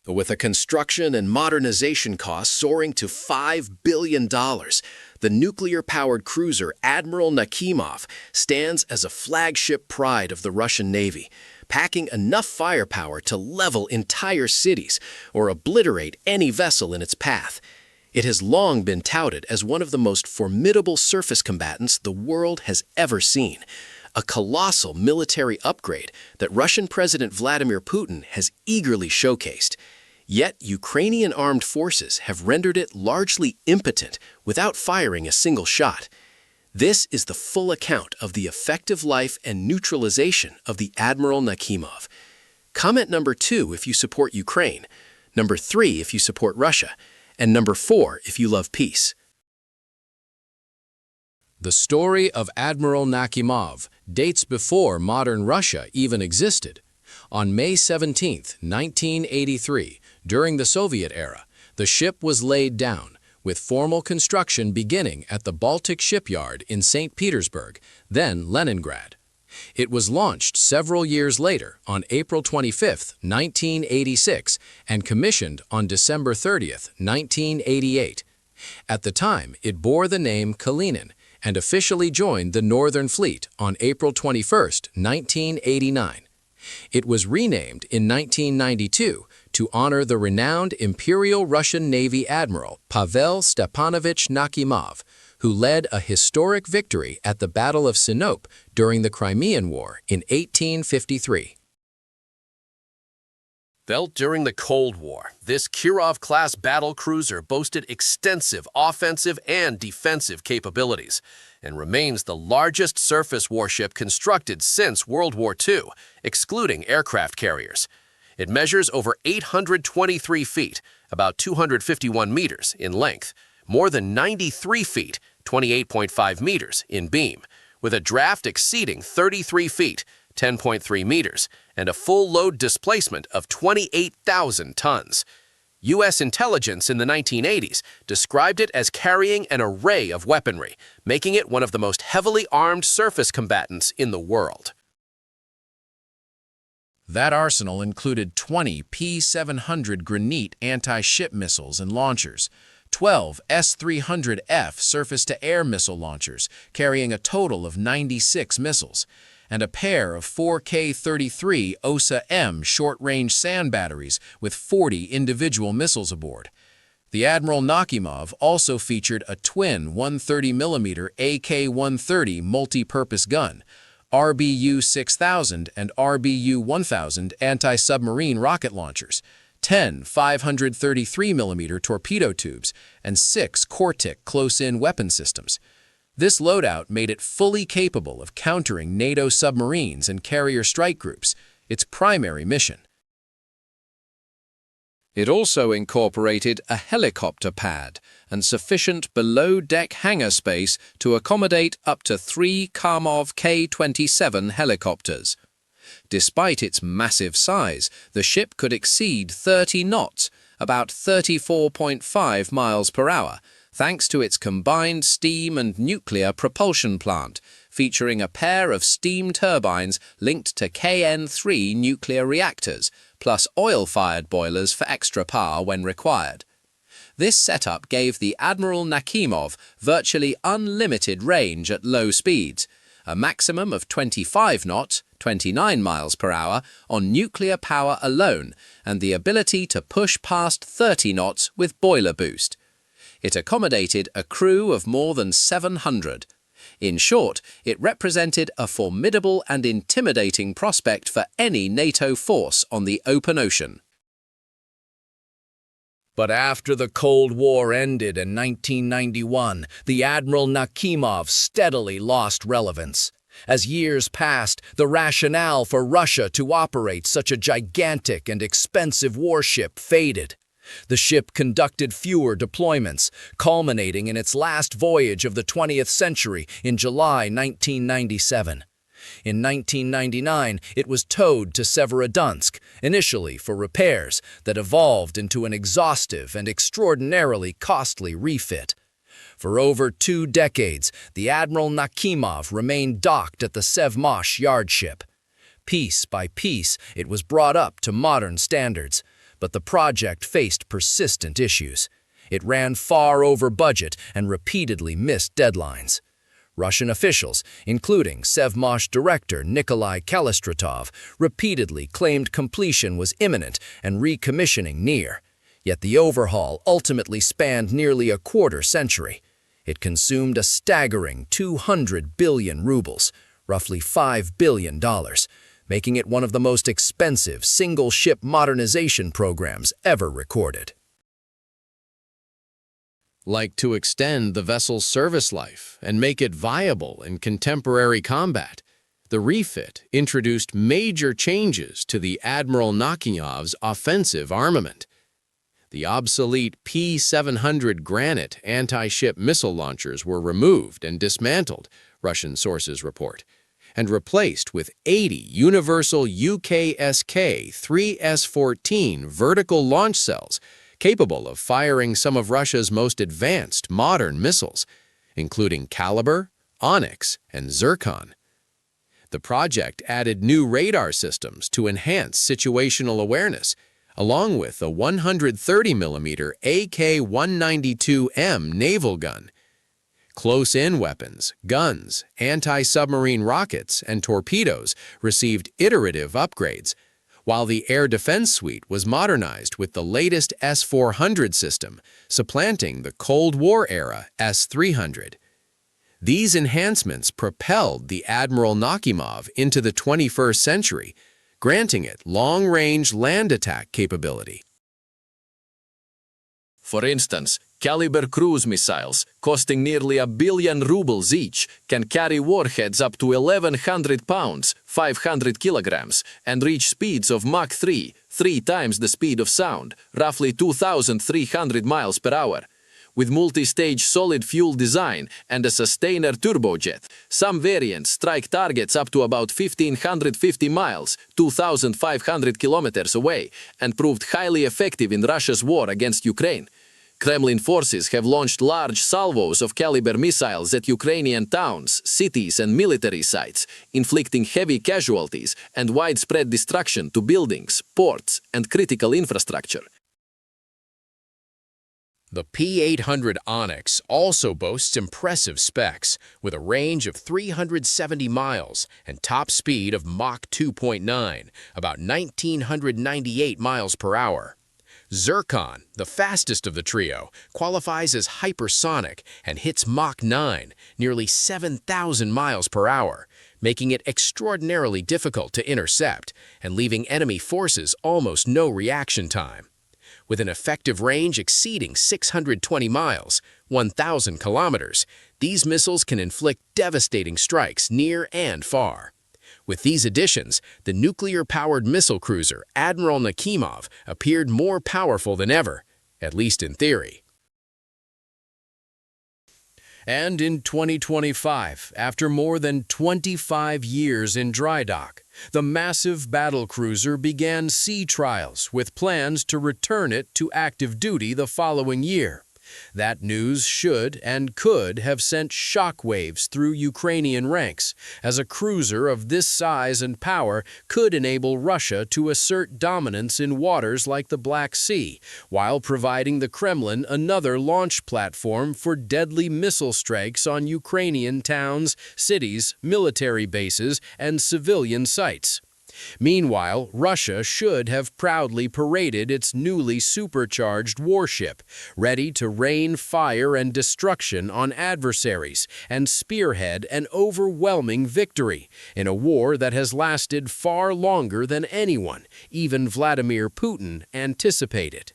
With a construction and modernization cost soaring to $5 billion, the nuclear-powered cruiser Admiral Nakhimov stands as a flagship pride of the Russian Navy, packing enough firepower to level entire cities or obliterate any vessel in its path. It has long been touted as one of the most formidable surface combatants the world has ever seen, a colossal military upgrade that Russian President Vladimir Putin has eagerly showcased. Yet Ukrainian armed forces have rendered it largely impotent without firing a single shot. This is the full account of the effective life and neutralization of the Admiral Nakhimov. Comment number 2 if you support Ukraine, number 3 if you support Russia, and number 4 if you love peace. The story of Admiral Nakhimov dates before modern Russia even existed. On May 17, 1983, during the Soviet era, the ship was laid down, with formal construction beginning at the Baltic shipyard in St. Petersburg, then Leningrad. It was launched several years later on April 25, 1986, and commissioned on December 30, 1988. At the time, it bore the name Kalinin and officially joined the Northern Fleet on April 21, 1989. It was renamed in 1992 to honor the renowned Imperial Russian Navy Admiral Pavel Stepanovich Nakhimov, who led a historic victory at the Battle of Sinope during the Crimean War in 1853. Built during the Cold War, this Kirov-class battle cruiser boasted extensive offensive and defensive capabilities and remains the largest surface warship constructed since World War II, excluding aircraft carriers. It measures over 823 feet, about 251 meters in length, more than 93 feet, 28.5 meters in beam, with a draft exceeding 33 feet, 10.3 meters, and a full load displacement of 28,000 tons. U.S. intelligence in the 1980s described it as carrying an array of weaponry, making it one of the most heavily armed surface combatants in the world. That arsenal included 20 P-700 Granit anti-ship missiles and launchers, 12 S-300F surface-to-air missile launchers carrying a total of 96 missiles, and a pair of 4K-33 OSA-M short-range sand batteries with 40 individual missiles aboard. The Admiral Nakhimov also featured a twin 130mm AK-130 multi-purpose gun, RBU-6000 and RBU-1000 anti-submarine rocket launchers, 10 533mm torpedo tubes, and 6 Kortik close-in weapon systems. This loadout made it fully capable of countering NATO submarines and carrier strike groups, its primary mission. It also incorporated a helicopter pad and sufficient below-deck hangar space to accommodate up to 3 Kamov K-27 helicopters. Despite its massive size, the ship could exceed 30 knots, about 34.5 miles per hour, thanks to its combined steam and nuclear propulsion plant, featuring a pair of steam turbines linked to KN-3 nuclear reactors, plus oil-fired boilers for extra power when required. This setup gave the Admiral Nakhimov virtually unlimited range at low speeds, a maximum of 25 knots, 29 miles per hour, on nuclear power alone, and the ability to push past 30 knots with boiler boost. It accommodated a crew of more than 700. In short, it represented a formidable and intimidating prospect for any NATO force on the open ocean. But after the Cold War ended in 1991, the Admiral Nakhimov steadily lost relevance. As years passed, the rationale for Russia to operate such a gigantic and expensive warship faded. The ship conducted fewer deployments, culminating in its last voyage of the 20th century in July 1997. In 1999, it was towed to Severodonetsk, initially for repairs, that evolved into an exhaustive and extraordinarily costly refit. For over 2 decades, the Admiral Nakhimov remained docked at the Sevmosh yardship. Piece by piece, it was brought up to modern standards. But the project faced persistent issues. It ran far over budget and repeatedly missed deadlines. Russian officials, including Sevmosh director Nikolai Kalistratov, repeatedly claimed completion was imminent and recommissioning near. Yet the overhaul ultimately spanned nearly a quarter century. It consumed a staggering 200 billion rubles, roughly $5 billion, making it one of the most expensive single-ship modernization programs ever recorded. Like to extend the vessel's service life and make it viable in contemporary combat, the refit introduced major changes to the Admiral Nakhimov's offensive armament. The obsolete P-700 Granite anti-ship missile launchers were removed and dismantled, Russian sources report, and replaced with 80 universal UKSK 3S-14 vertical launch cells capable of firing some of Russia's most advanced modern missiles, including Kalibr, Oniks, and Zircon. The project added new radar systems to enhance situational awareness, along with a 130mm AK-192M naval gun. Close-in weapons, guns, anti-submarine rockets, and torpedoes received iterative upgrades, while the air defense suite was modernized with the latest S-400 system, supplanting the Cold War-era S-300. These enhancements propelled the Admiral Nakhimov into the 21st century, granting it long-range land attack capability. For instance, Kalibr cruise missiles, costing nearly $1 billion rubles each, can carry warheads up to 1,100 pounds, 500 kilograms, and reach speeds of Mach 3, 3 times the speed of sound, roughly 2,300 miles per hour. With multi-stage solid-fuel design and a sustainer turbojet, some variants strike targets up to about 1,550 miles, 2,500 kilometers away, and proved highly effective in Russia's war against Ukraine. Kremlin forces have launched large salvos of Kalibr missiles at Ukrainian towns, cities, and military sites, inflicting heavy casualties and widespread destruction to buildings, ports, and critical infrastructure. The P-800 Oniks also boasts impressive specs, with a range of 370 miles and top speed of Mach 2.9, about 1,998 miles per hour. Zircon, the fastest of the trio, qualifies as hypersonic and hits Mach 9, nearly 7,000 miles per hour, making it extraordinarily difficult to intercept and leaving enemy forces almost no reaction time. With an effective range exceeding 620 miles, 1,000 kilometers, these missiles can inflict devastating strikes near and far. With these additions, the nuclear-powered missile cruiser Admiral Nakhimov appeared more powerful than ever, at least in theory. And in 2025, after more than 25 years in dry dock, the massive battlecruiser began sea trials with plans to return it to active duty the following year. That news should and could have sent shockwaves through Ukrainian ranks, as a cruiser of this size and power could enable Russia to assert dominance in waters like the Black Sea, while providing the Kremlin another launch platform for deadly missile strikes on Ukrainian towns, cities, military bases, and civilian sites. Meanwhile, Russia should have proudly paraded its newly supercharged warship, ready to rain fire and destruction on adversaries and spearhead an overwhelming victory in a war that has lasted far longer than anyone, even Vladimir Putin, anticipated.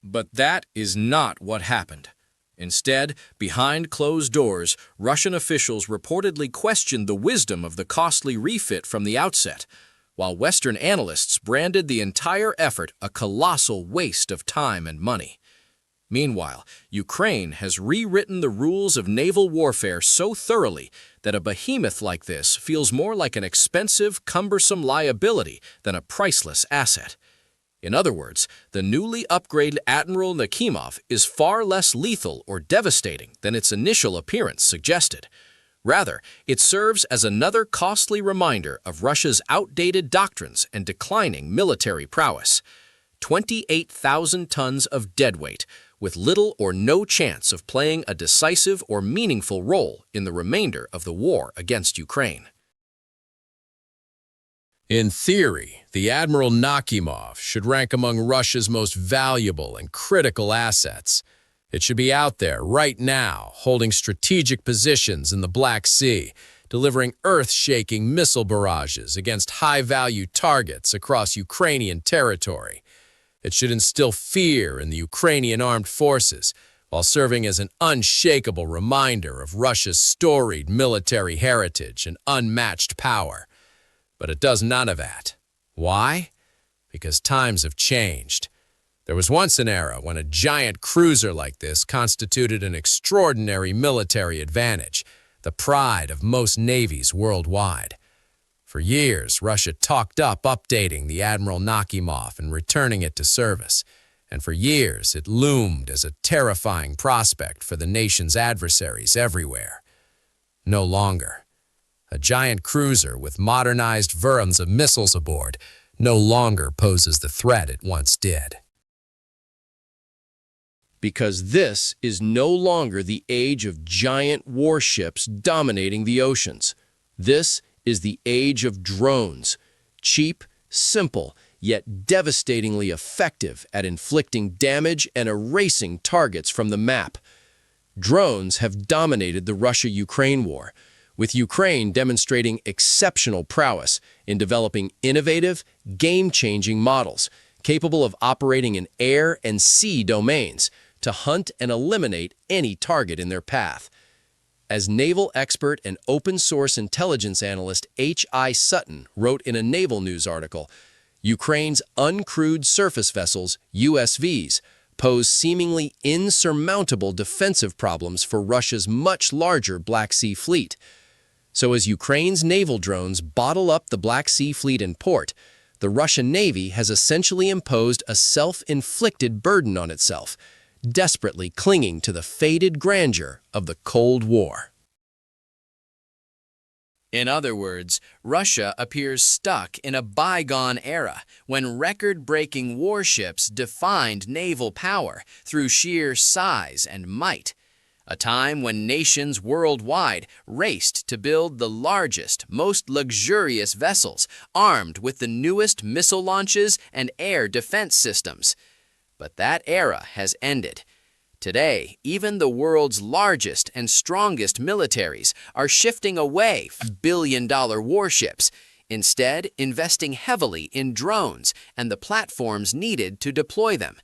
But that is not what happened. Instead, behind closed doors, Russian officials reportedly questioned the wisdom of the costly refit from the outset, while Western analysts branded the entire effort a colossal waste of time and money. Meanwhile, Ukraine has rewritten the rules of naval warfare so thoroughly that a behemoth like this feels more like an expensive, cumbersome liability than a priceless asset. In other words, the newly upgraded Admiral Nakhimov is far less lethal or devastating than its initial appearance suggested. Rather, it serves as another costly reminder of Russia's outdated doctrines and declining military prowess. 28,000 tons of deadweight, with little or no chance of playing a decisive or meaningful role in the remainder of the war against Ukraine. In theory, the Admiral Nakhimov should rank among Russia's most valuable and critical assets. It should be out there right now, holding strategic positions in the Black Sea, delivering earth-shaking missile barrages against high-value targets across Ukrainian territory. It should instill fear in the Ukrainian armed forces, while serving as an unshakable reminder of Russia's storied military heritage and unmatched power. But it does none of that. Why? Because times have changed. There was once an era when a giant cruiser like this constituted an extraordinary military advantage, the pride of most navies worldwide. For years, Russia talked up updating the Admiral Nakhimov and returning it to service, and for years it loomed as a terrifying prospect for the nation's adversaries everywhere. No longer. A giant cruiser with modernized versions of missiles aboard no longer poses the threat it once did. Because this is no longer the age of giant warships dominating the oceans. This is the age of drones, cheap, simple, yet devastatingly effective at inflicting damage and erasing targets from the map. Drones have dominated the Russia-Ukraine war, with Ukraine demonstrating exceptional prowess in developing innovative, game-changing models capable of operating in air and sea domains to hunt and eliminate any target in their path. As naval expert and open-source intelligence analyst H.I. Sutton wrote in a naval news article, Ukraine's uncrewed surface vessels, USVs, pose seemingly insurmountable defensive problems for Russia's much larger Black Sea fleet. So as Ukraine's naval drones bottle up the Black Sea fleet in port, the Russian Navy has essentially imposed a self-inflicted burden on itself, desperately clinging to the faded grandeur of the Cold War. In other words, Russia appears stuck in a bygone era when record-breaking warships defined naval power through sheer size and might, a time when nations worldwide raced to build the largest, most luxurious vessels armed with the newest missile launches and air defense systems. But that era has ended. Today, even the world's largest and strongest militaries are shifting away from billion-dollar warships, instead investing heavily in drones and the platforms needed to deploy them.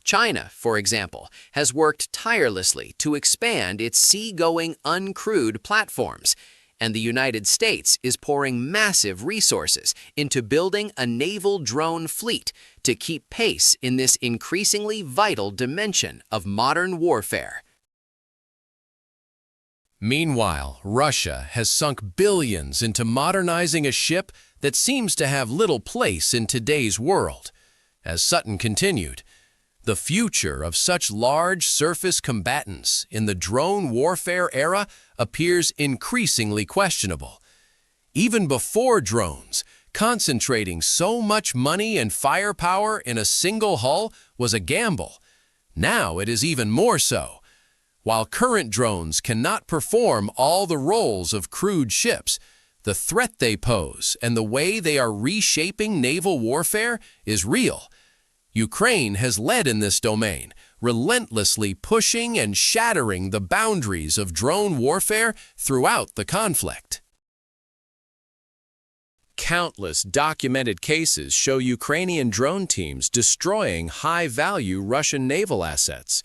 China, for example, has worked tirelessly to expand its sea-going uncrewed platforms, and the United States is pouring massive resources into building a naval drone fleet to keep pace in this increasingly vital dimension of modern warfare. Meanwhile, Russia has sunk billions into modernizing a ship that seems to have little place in today's world. As Sutton continued, the future of such large surface combatants in the drone warfare era appears increasingly questionable. Even before drones, concentrating so much money and firepower in a single hull was a gamble. Now it is even more so. While current drones cannot perform all the roles of crewed ships, the threat they pose and the way they are reshaping naval warfare is real. Ukraine has led in this domain, relentlessly pushing and shattering the boundaries of drone warfare throughout the conflict. Countless documented cases show Ukrainian drone teams destroying high-value Russian naval assets.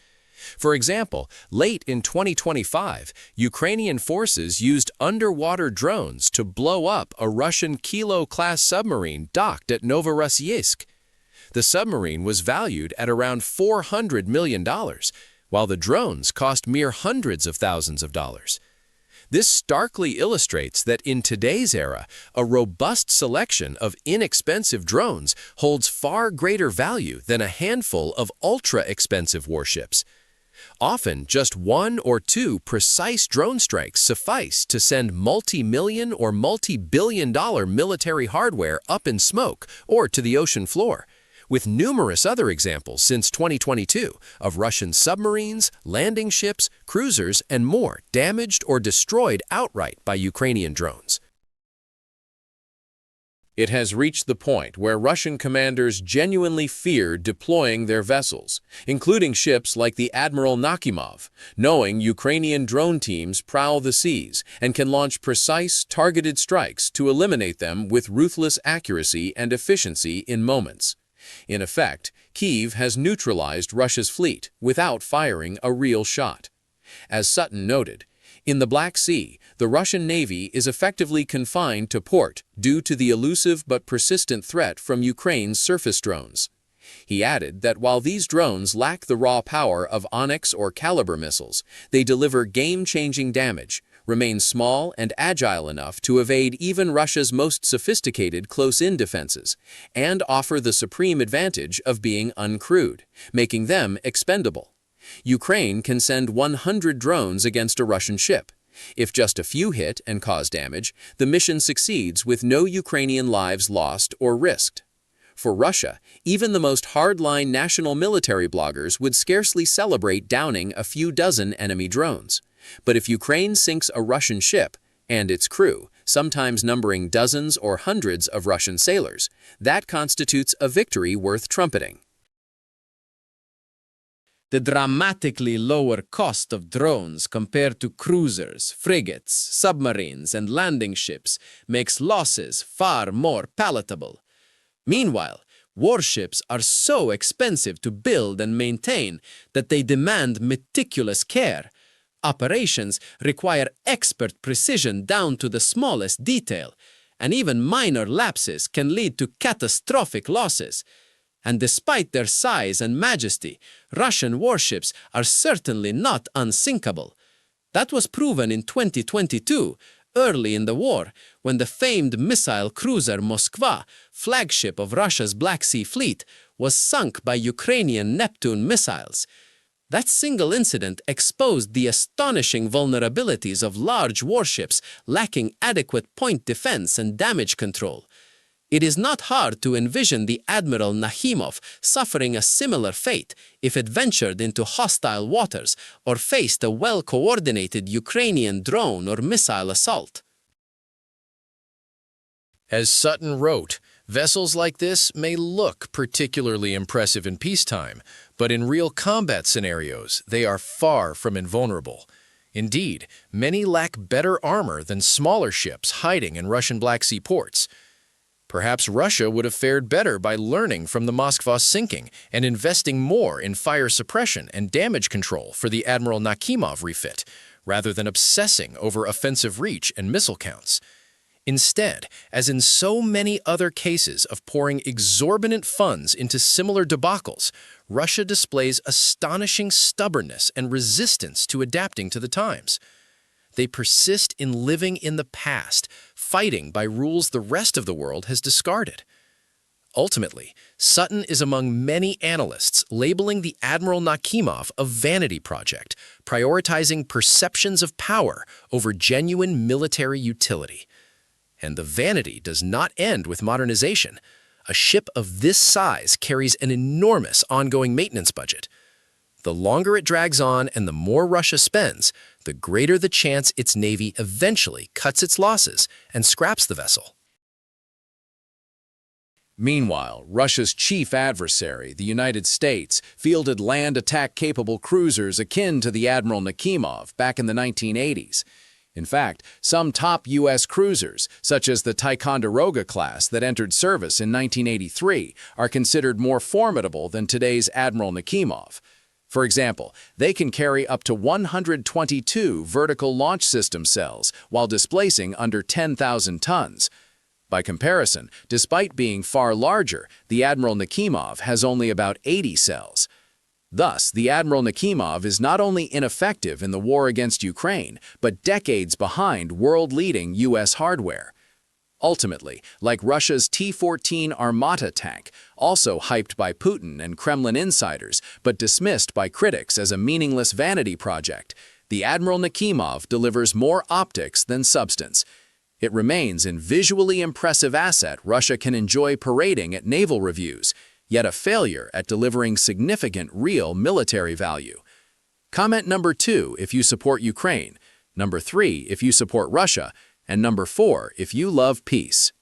For example, late in 2025, Ukrainian forces used underwater drones to blow up a Russian Kilo-class submarine docked at Novorossiysk. The submarine was valued at around $400 million, while the drones cost mere hundreds of thousands of dollars. This starkly illustrates that in today's era, a robust selection of inexpensive drones holds far greater value than a handful of ultra-expensive warships. Often, just one or two precise drone strikes suffice to send multi-million or multi-billion-dollar military hardware up in smoke or to the ocean floor, with numerous other examples since 2022 of Russian submarines, landing ships, cruisers, and more damaged or destroyed outright by Ukrainian drones. It has reached the point where Russian commanders genuinely fear deploying their vessels, including ships like the Admiral Nakhimov, knowing Ukrainian drone teams prowl the seas and can launch precise, targeted strikes to eliminate them with ruthless accuracy and efficiency in moments. In effect, Kyiv has neutralized Russia's fleet without firing a real shot. As Sutton noted, in the Black Sea, the Russian Navy is effectively confined to port due to the elusive but persistent threat from Ukraine's surface drones. He added that while these drones lack the raw power of Oniks or Kalibr missiles, they deliver game-changing damage, remain small and agile enough to evade even Russia's most sophisticated close-in defenses, and offer the supreme advantage of being uncrewed, making them expendable. Ukraine can send 100 drones against a Russian ship. If just a few hit and cause damage, the mission succeeds with no Ukrainian lives lost or risked. For Russia, even the most hardline national military bloggers would scarcely celebrate downing a few dozen enemy drones. But if Ukraine sinks a Russian ship, and its crew, sometimes numbering dozens or hundreds of Russian sailors, that constitutes a victory worth trumpeting. The dramatically lower cost of drones compared to cruisers, frigates, submarines, and landing ships makes losses far more palatable. Meanwhile, warships are so expensive to build and maintain that they demand meticulous care. Operations require expert precision down to the smallest detail, and even minor lapses can lead to catastrophic losses. And despite their size and majesty, Russian warships are certainly not unsinkable. That was proven in 2022, early in the war, when the famed missile cruiser Moskva, flagship of Russia's Black Sea Fleet, was sunk by Ukrainian Neptune missiles. That single incident exposed the astonishing vulnerabilities of large warships lacking adequate point defense and damage control. It is not hard to envision the Admiral Nakhimov suffering a similar fate if it ventured into hostile waters or faced a well-coordinated Ukrainian drone or missile assault. As Sutton wrote, vessels like this may look particularly impressive in peacetime, but in real combat scenarios, they are far from invulnerable. Indeed, many lack better armor than smaller ships hiding in Russian Black Sea ports. Perhaps Russia would have fared better by learning from the Moskva's sinking and investing more in fire suppression and damage control for the Admiral Nakhimov refit, rather than obsessing over offensive reach and missile counts. Instead, as in so many other cases of pouring exorbitant funds into similar debacles, Russia displays astonishing stubbornness and resistance to adapting to the times. They persist in living in the past, fighting by rules the rest of the world has discarded. Ultimately, Sutton is among many analysts labeling the Admiral Nakhimov a vanity project, prioritizing perceptions of power over genuine military utility. And the vanity does not end with modernization. A ship of this size carries an enormous ongoing maintenance budget. The longer it drags on and the more Russia spends, the greater the chance its navy eventually cuts its losses and scraps the vessel. Meanwhile, Russia's chief adversary, the United States, fielded land attack-capable cruisers akin to the Admiral Nakhimov back in the 1980s. In fact, some top U.S. cruisers, such as the Ticonderoga class that entered service in 1983, are considered more formidable than today's Admiral Nakhimov. For example, they can carry up to 122 vertical launch system cells while displacing under 10,000 tons. By comparison, despite being far larger, the Admiral Nakhimov has only about 80 cells. Thus, the Admiral Nakhimov is not only ineffective in the war against Ukraine, but decades behind world-leading U.S. hardware. Ultimately, like Russia's T-14 Armata tank, also hyped by Putin and Kremlin insiders, but dismissed by critics as a meaningless vanity project, the Admiral Nakhimov delivers more optics than substance. It remains a visually impressive asset Russia can enjoy parading at naval reviews, yet a failure at delivering significant real military value. Comment number 2 if you support Ukraine, number 3 if you support Russia, and number 4 if you love peace.